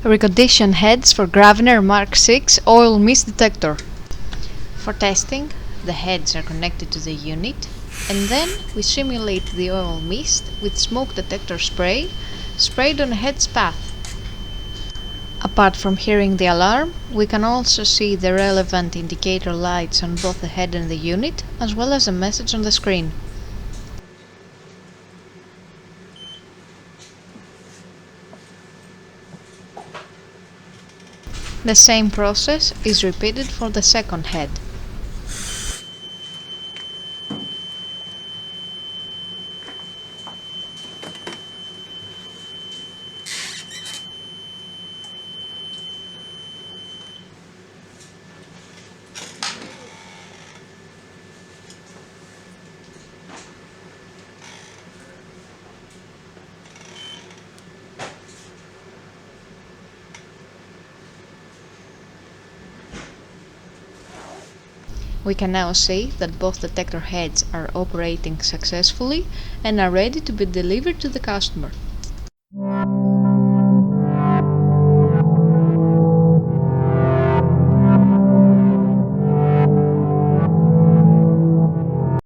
Reconditioned heads for Gravner Mark 6 oil mist detector. For testing, the heads are connected to the unit, and then we simulate the oil mist with smoke detector spray sprayed on the head's path. Apart from hearing the alarm, we can also see the relevant indicator lights on both the head and the unit, as well as a message on the screen. The same process is repeated for the second head. We can now see that both detector heads are operating successfully and are ready to be delivered to the customer.